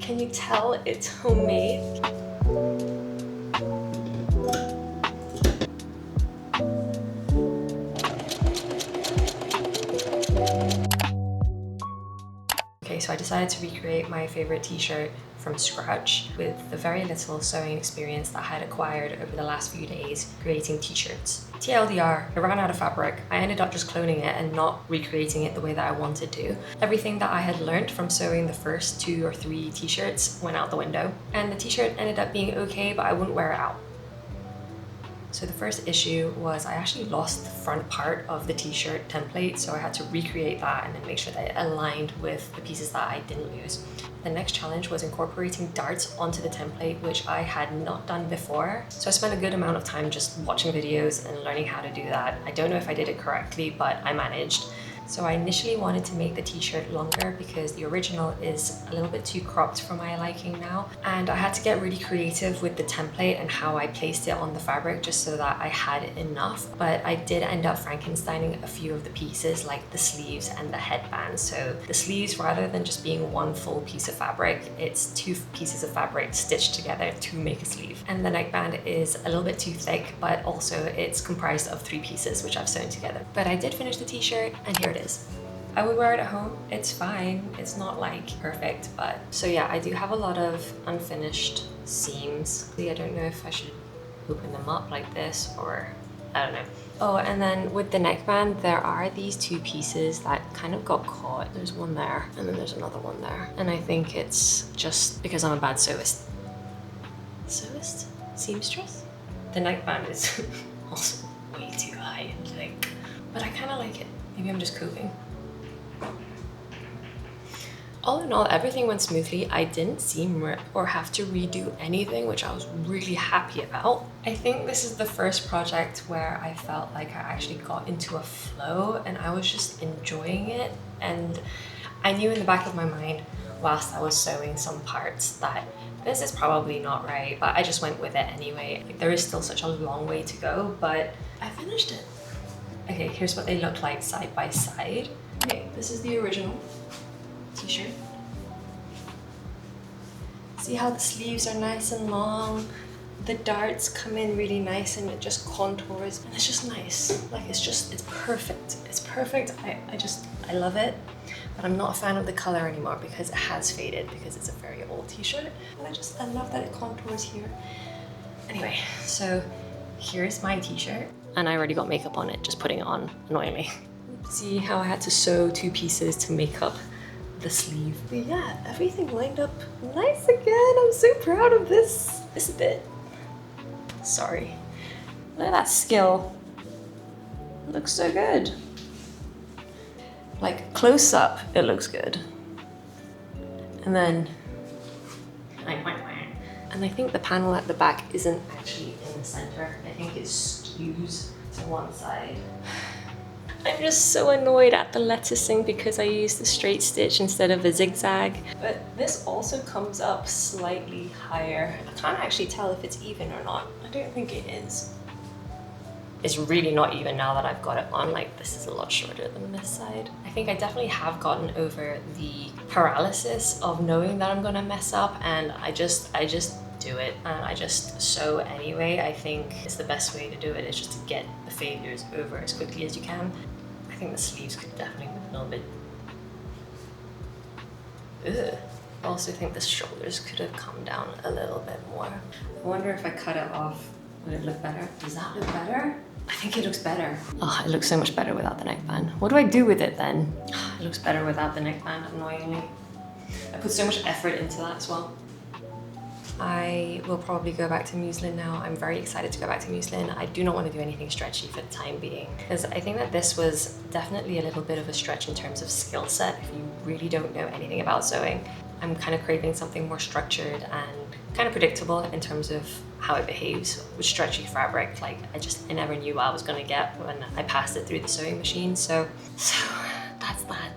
Can you tell it's homemade? Okay, so I decided to recreate my favorite t-shirt from scratch with the very little sewing experience that I had acquired over the last few days creating t-shirts. TLDR, I ran out of fabric. I ended up just cloning it and not recreating it the way that I wanted to. Everything that I had learned from sewing the first 2 or 3 t-shirts went out the window. And the t-shirt ended up being okay, but I wouldn't wear it out. So the first issue was I actually lost the front part of the t-shirt template, so I had to recreate that and then make sure that it aligned with the pieces that I didn't lose. The next challenge was incorporating darts onto the template, which I had not done before. So I spent a good amount of time just watching videos and learning how to do that. I don't know if I did it correctly, but I managed. So I initially wanted to make the t-shirt longer because the original is a little bit too cropped for my liking now. And I had to get really creative with the template and how I placed it on the fabric just so that I had enough. But I did end up Frankensteining a few of the pieces like the sleeves and the headband. So the sleeves, rather than just being one full piece of fabric, it's 2 pieces of fabric stitched together to make a sleeve. And the neckband is a little bit too thick, but also it's comprised of 3 pieces which I've sewn together. But I did finish the t-shirt and here it is. I would wear it at home, it's fine, it's not like perfect, but so yeah, I do have a lot of unfinished seams. I don't know if I should open them up like this or I don't know. Oh, and then with the neckband, there are these 2 pieces that kind of got caught. There's one there and then there's another one there. And I think it's just because I'm a bad sewist. Sewist? Seamstress? The neckband is also way too high and thick, but I kind of like it. Maybe I'm just coping. All in all, everything went smoothly. I didn't seam or have to redo anything, which I was really happy about. I think this is the first project where I felt like I actually got into a flow and I was just enjoying it. And I knew in the back of my mind, whilst I was sewing some parts, that this is probably not right, but I just went with it anyway. Like, there is still such a long way to go, but I finished it. Okay, here's what they look like side by side. Okay, this is the original t-shirt. See how the sleeves are nice and long? The darts come in really nice and it just contours and it's just nice. Like it's perfect. It's perfect. I love it. But I'm not a fan of the color anymore because it has faded because it's a very old t-shirt. And I love that it contours here. Anyway, so here's my t-shirt. And I already got makeup on it, just putting it on annoyingly. See how I had to sew 2 pieces to make up the sleeve. But yeah, everything lined up nice again. I'm so proud of this bit. Sorry. Look at that skill. It looks so good. Like close up, it looks good. And then, and I think the panel at the back isn't actually in the center. I think it skews to one side. I'm just so annoyed at the lettucing because I used the straight stitch instead of a zigzag. But this also comes up slightly higher. I can't actually tell if it's even or not. I don't think it is. It's really not even now that I've got it on. Like, this is a lot shorter than this side. I think I definitely have gotten over the paralysis of knowing that I'm gonna mess up, and I just do it and I just sew anyway. I think it's the best way to do it, is just to get the failures over as quickly as you can. I think the sleeves could definitely move a little bit. Ugh. I also think the shoulders could have come down a little bit more. I wonder if I cut it off, would it look better? Does that look better? I think it looks better. Oh, it looks so much better without the neckband. What do I do with it then? It looks better without the neckband, annoyingly. I put so much effort into that as well. I will probably go back to muslin now. I'm very excited to go back to muslin. I do not want to do anything stretchy for the time being, because I think that this was definitely a little bit of a stretch in terms of skill set if you really don't know anything about sewing. I'm kind of craving something more structured and kind of predictable in terms of how it behaves with stretchy fabric. Like, I never knew what I was gonna get when I passed it through the sewing machine. So that's that.